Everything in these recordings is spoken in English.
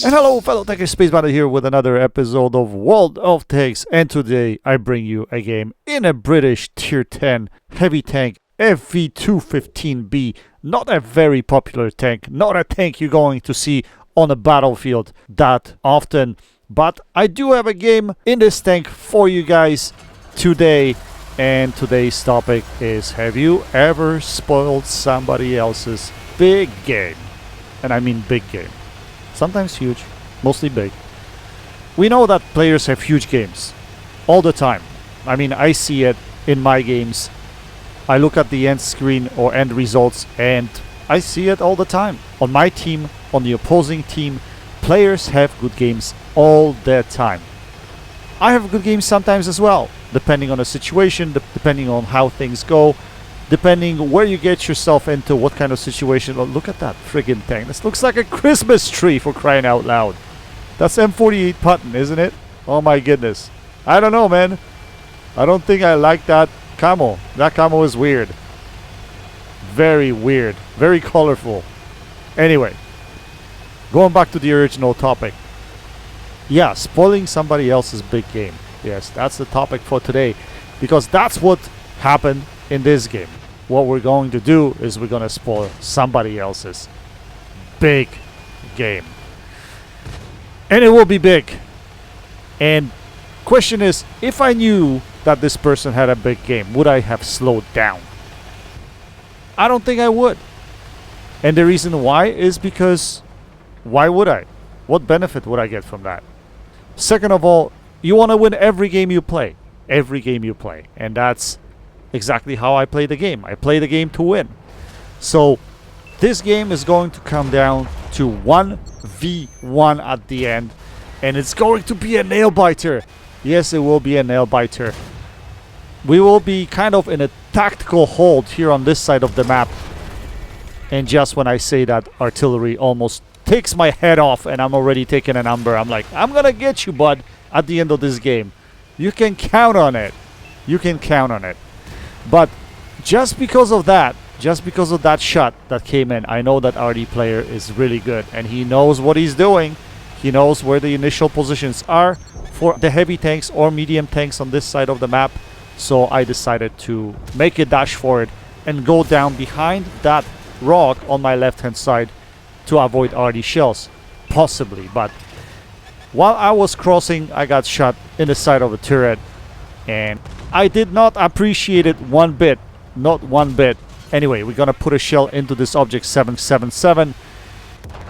And hello fellow Tanker Space Battle here with another episode of World of Tanks, and today I bring you a game in a British tier 10 heavy tank FV215b. Not a very popular tank, not a tank you're going to see on a battlefield that often, but I do have a game in this tank for you guys today. And today's topic is, have you ever spoiled somebody else's big game? And I mean big game. Sometimes huge, mostly big. We know that players have huge games all the time. I mean, I see it in my games. I look at the end screen or end results and I see it all the time. On my team, on the opposing team, players have good games all the time. I have good games sometimes as well, depending on the situation, depending on how things go, depending where you get yourself into, what kind of situation. Oh, look at that friggin' tank. This looks like a Christmas tree, for crying out loud. That's M48 Putton, isn't it? Oh my goodness. I don't know, man. I don't think I like that camo. That camo is weird. Very weird. Very colorful. Anyway, going back to the original topic. Yeah, spoiling somebody else's big game. Yes, that's the topic for today, because that's what happened in this game. What we're going to do is we're going to spoil somebody else's big game. And it will be big. And question is, if I knew that this person had a big game, would I have slowed down? I don't think I would. And the reason why is because, why would I? What benefit would I get from that? Second of all, you want to win every game you play. Every game you play. And that's exactly how I play the game. I play the game to win. So this game is going to come down to 1v1 at the end. And it's going to be a nail biter. Yes, it will be a nail biter. We will be kind of in a tactical hold here on this side of the map. And just when I say that, artillery almost takes my head off and I'm already taking a number. I'm like, I'm gonna get you, bud, at the end of this game. You can count on it. You can count on it. But just because of that shot that came in, I know that Artic player is really good and he knows what he's doing. He knows where the initial positions are for the heavy tanks or medium tanks on this side of the map. So I decided to make a dash for it and go down behind that rock on my left hand side to avoid Artic shells, possibly. But while I was crossing, I got shot in the side of a turret and I did not appreciate it one bit. Not one bit. Anyway, we're gonna put a shell into this object 777,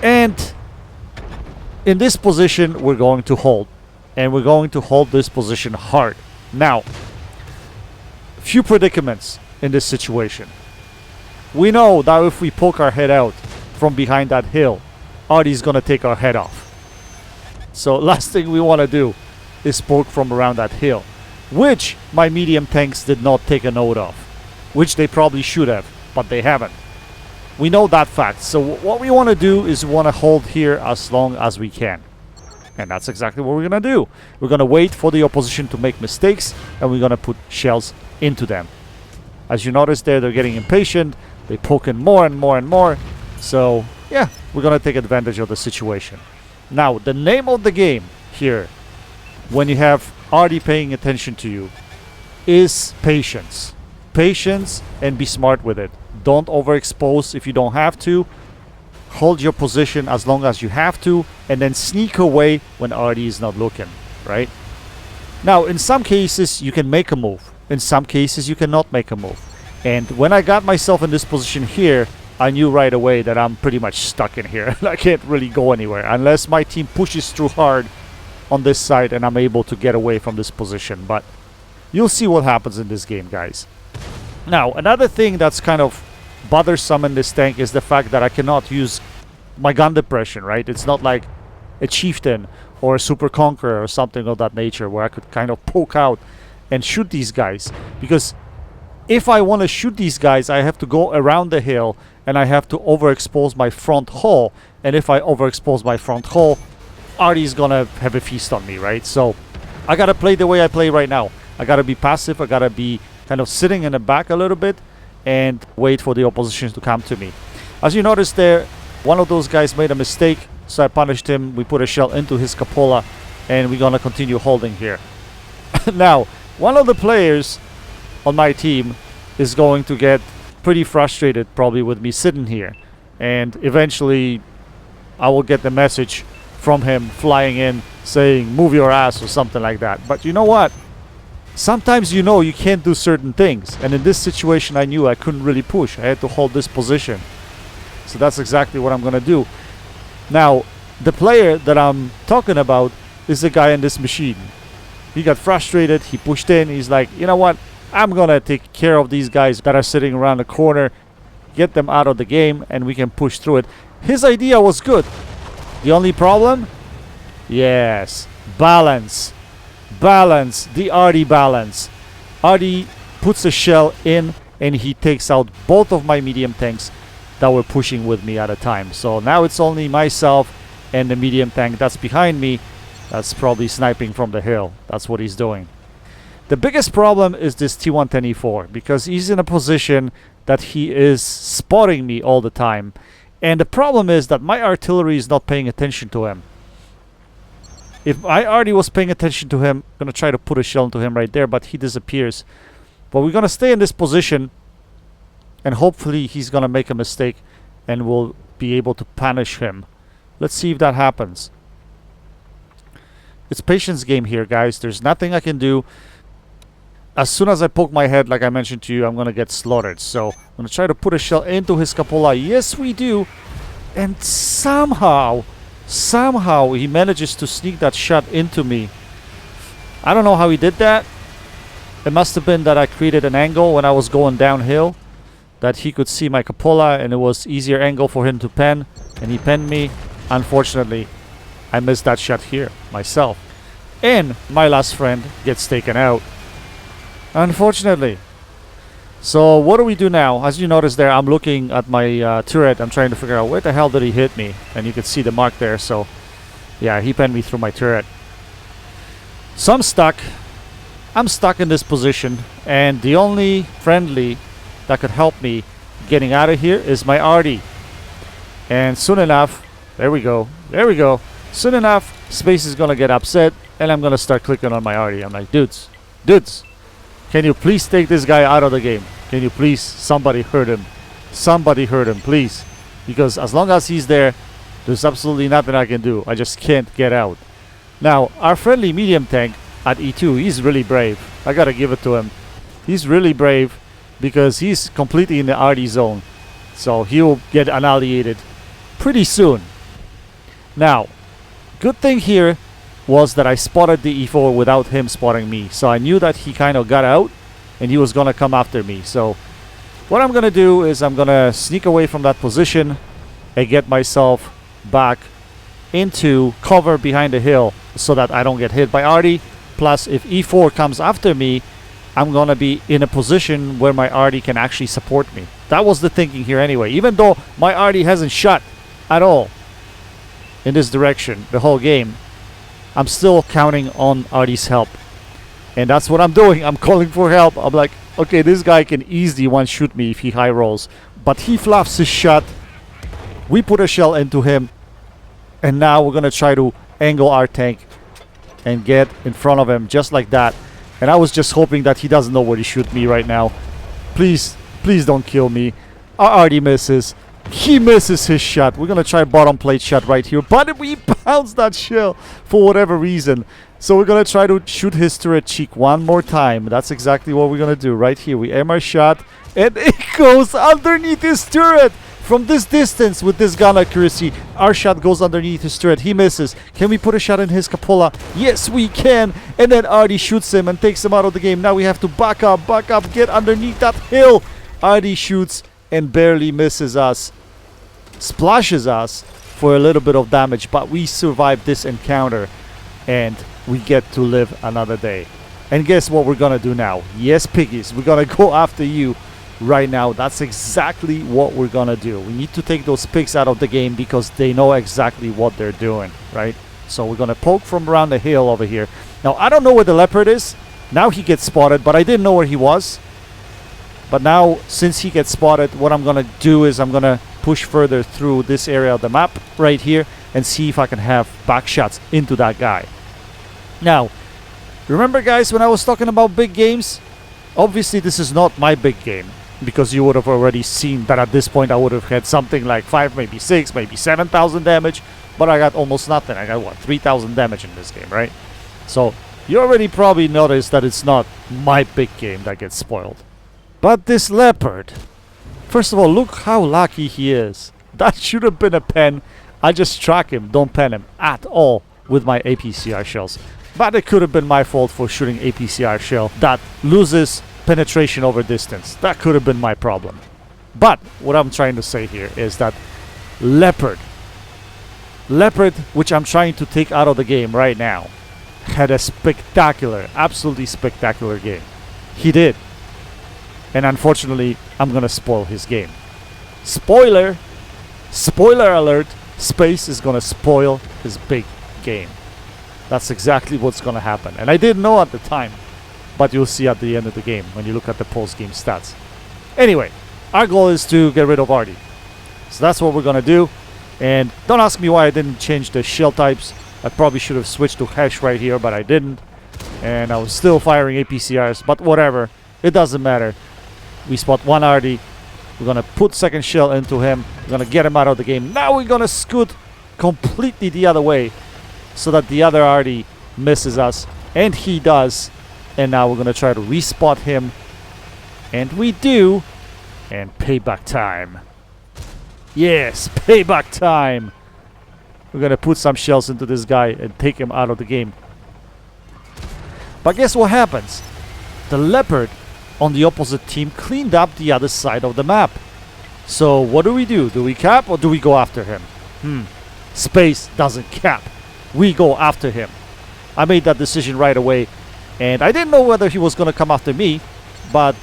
and in this position we're going to hold, and we're going to hold this position hard. Now, few predicaments in this situation. We know that if we poke our head out from behind that hill, Artic's gonna take our head off. So last thing we want to do is poke from around that hill, which my medium tanks did not take a note of, which they probably should have, but they haven't. We know that fact. So what we want to do is we want to hold here as long as we can. And that's exactly what we're going to do. We're going to wait for the opposition to make mistakes, and we're going to put shells into them. As you notice there, they're getting impatient. They poke in more and more and more. So yeah, we're going to take advantage of the situation. Now, the name of the game here, when you have Artic paying attention to you, is patience. Patience, and be smart with it. Don't overexpose if you don't have to. Hold your position as long as you have to, and then sneak away when Artic is not looking, right? Now, in some cases, you can make a move. In some cases, you cannot make a move. And when I got myself in this position here, I knew right away that I'm pretty much stuck in here. I can't really go anywhere unless my team pushes through hard on this side and I'm able to get away from this position. But you'll see what happens in this game, guys. Now, another thing that's kind of bothersome in this tank is the fact that I cannot use my gun depression, right? It's not like a chieftain or a super conqueror or something of that nature where I could kind of poke out and shoot these guys. Because if I want to shoot these guys, I have to go around the hill and I have to overexpose my front hull. And if I overexpose my front hull, Artic's gonna have a feast on me, right? So I gotta play the way I play right now. I gotta be passive. I gotta be kind of sitting in the back a little bit and wait for the opposition to come to me. As you notice there, one of those guys made a mistake, So I punished him. We put a shell into his cupola, and we're gonna continue holding here. Now, one of the players on my team is going to get pretty frustrated probably with me sitting here, and eventually I will get the message from him flying in saying move your ass or something like that. But you know what? Sometimes you know you can't do certain things, and in this situation I knew I couldn't really push. I had to hold this position. So that's exactly what I'm gonna do. Now, the player that I'm talking about is the guy in this machine. He got frustrated, he pushed in, he's like, you know what? I'm gonna take care of these guys that are sitting around the corner, get them out of the game, and we can push through it. His idea was good. The only problem? Yes, balance. Balance, the Artie balance. Artie puts a shell in and he takes out both of my medium tanks that were pushing with me at a time. So now it's only myself and the medium tank that's behind me that's probably sniping from the hill. That's what he's doing. The biggest problem is this T110E4 because he's in a position that he is spotting me all the time. And the problem is that my artillery is not paying attention to him. If I already was paying attention to him, I'm going to try to put a shell into him right there, but he disappears. But we're going to stay in this position, and hopefully he's going to make a mistake, and we'll be able to punish him. Let's see if that happens. It's patience game here, guys. There's nothing I can do. As soon as I poke my head, like I mentioned to you, I'm going to get slaughtered. So I'm going to try to put a shell into his cupola. Yes, we do. And somehow he manages to sneak that shot into me. I don't know how he did that. It must have been that I created an angle when I was going downhill that he could see my cupola, and it was easier angle for him to pen, and he penned me. Unfortunately, I missed that shot here myself, and my last friend gets taken out, unfortunately. So what do we do now? As you notice there, I'm looking at my turret. I'm trying to figure out where the hell did he hit me, and you can see the mark there. So yeah, he penned me through my turret. So I'm stuck in this position, and the only friendly that could help me getting out of here is my Artie. And soon enough, there we go, soon enough Space is gonna get upset, and I'm gonna start clicking on my Artie. I'm like, dudes, can you please take this guy out of the game? Can you please, somebody hurt him, please, because as long as he's there, there's absolutely nothing I can do. I just can't get out. Now our friendly medium tank at E2, he's really brave. I gotta give it to him. He's really brave because he's completely in the Artie zone, so he'll get annihilated pretty soon. Now, good thing here was that I spotted the E4 without him spotting me, so I knew that he kind of got out and he was gonna come after me. So what I'm gonna do is I'm gonna sneak away from that position and get myself back into cover behind the hill so that I don't get hit by Artie. Plus, if E4 comes after me, I'm gonna be in a position where my Artie can actually support me. That was the thinking here anyway. Even though my Artie hasn't shot at all in this direction the whole game, I'm still counting on Artie's help. And that's what I'm doing. I'm calling for help. I'm like, okay, this guy can easily one-shoot me if he high rolls. But he fluffs his shot. We put a shell into him. And now we're going to try to angle our tank and get in front of him just like that. And I was just hoping that he doesn't know where to shoot me right now. Please don't kill me. Our Artie misses. He misses his shot. We're going to try bottom plate shot right here. But we bounced that shell for whatever reason. So we're going to try to shoot his turret cheek one more time. That's exactly what we're going to do right here. We aim our shot. And it goes underneath his turret. From this distance with this gun accuracy, our shot goes underneath his turret. He misses. Can we put a shot in his cupola? Yes, we can. And then Artie shoots him and takes him out of the game. Now we have to back up, get underneath that hill. Artie shoots and barely misses us. Splashes us for a little bit of damage, but we survived this encounter and we get to live another day. And guess what we're gonna do now? Yes, piggies, we're gonna go after you right now. That's exactly what we're gonna do. We need to take those pigs out of the game because they know exactly what they're doing, right? So we're gonna poke from around the hill over here. Now I don't know where the leopard is. Now he gets spotted, but I didn't know where he was. But now, since he gets spotted, what I'm gonna do is I'm gonna push further through this area of the map right here. and see if I can have back shots into that guy. Now, remember guys, when I was talking about big games? Obviously this is not my big game, because you would have already seen that at this point I would have had something like 5, maybe 6, maybe 7,000 damage, but I got almost nothing. I got what, 3,000 damage in this game, right? So you already probably noticed that it's not my big game that gets spoiled. But this leopard, first of all, look how lucky he is. That should have been a pen. I just track him, don't pen him at all with my APCR shells. But it could have been my fault for shooting APCR shell that loses penetration over distance. That could have been my problem. But what I'm trying to say here is that leopard, which I'm trying to take out of the game right now, had a spectacular, absolutely spectacular game. He did. And unfortunately, I'm gonna spoil his game. Spoiler alert, Space is gonna spoil his big game. That's exactly what's gonna happen. And I didn't know at the time, but you'll see at the end of the game when you look at the post-game stats. Anyway, our goal is to get rid of Artic. So that's what we're gonna do. And don't ask me why I didn't change the shell types. I probably should have switched to hash right here, but I didn't. And I was still firing APCRs, but whatever. It doesn't matter. We spot one Artic. We're gonna put second shell into him. We're gonna get him out of the game. Now we're gonna scoot completely the other way so that the other Artic misses us. And he does. And now we're gonna try to respot him. And we do. And payback time. Yes, payback time. We're gonna put some shells into this guy and take him out of the game. But guess what happens? The leopard on the opposite team cleaned up the other side of the map. So what do? Do we cap or do we go after him? Space doesn't cap. We go after him. I made that decision right away. And I didn't know whether he was gonna come after me. But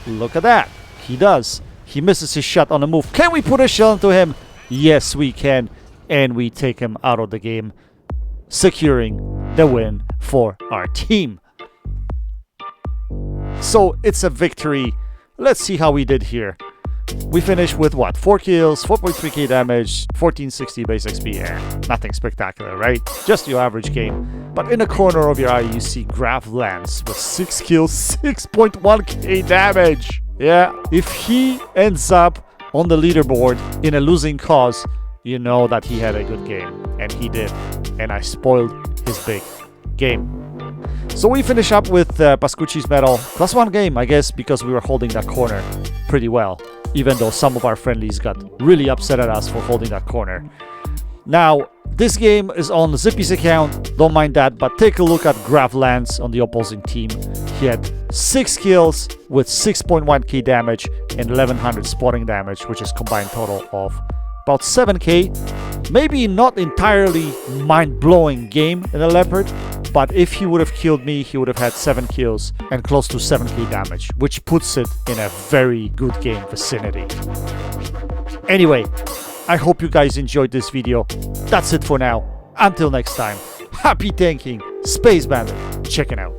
look at that. He does. He misses his shot on the move. Can we put a shell into him? Yes, we can. And we take him out of the game, securing the win for our team. So it's a victory. Let's see how we did here. We finished with what? 4 kills, 4.3k damage, 1460 base XP. Nothing spectacular, right? Just your average game. But in the corner of your eye, you see Grav lands with 6 kills, 6.1k damage. Yeah, if he ends up on the leaderboard in a losing cause, you know that he had a good game. And he did. And I spoiled his big game. So we finish up with Pascucci's medal. +1 game, I guess, because we were holding that corner pretty well. Even though some of our friendlies got really upset at us for holding that corner. Now, this game is on Zippy's account. Don't mind that. But take a look at Grav lands on the opposing team. He had 6 kills with 6.1k damage and 1100 spotting damage, which is combined total of about 7k. Maybe not entirely mind-blowing game in a leopard, but if he would have killed me, he would have had 7 kills and close to 7k damage, which puts it in a very good game vicinity. Anyway, I hope you guys enjoyed this video. That's it for now. Until next time, happy tanking, Space Bandit, checking out.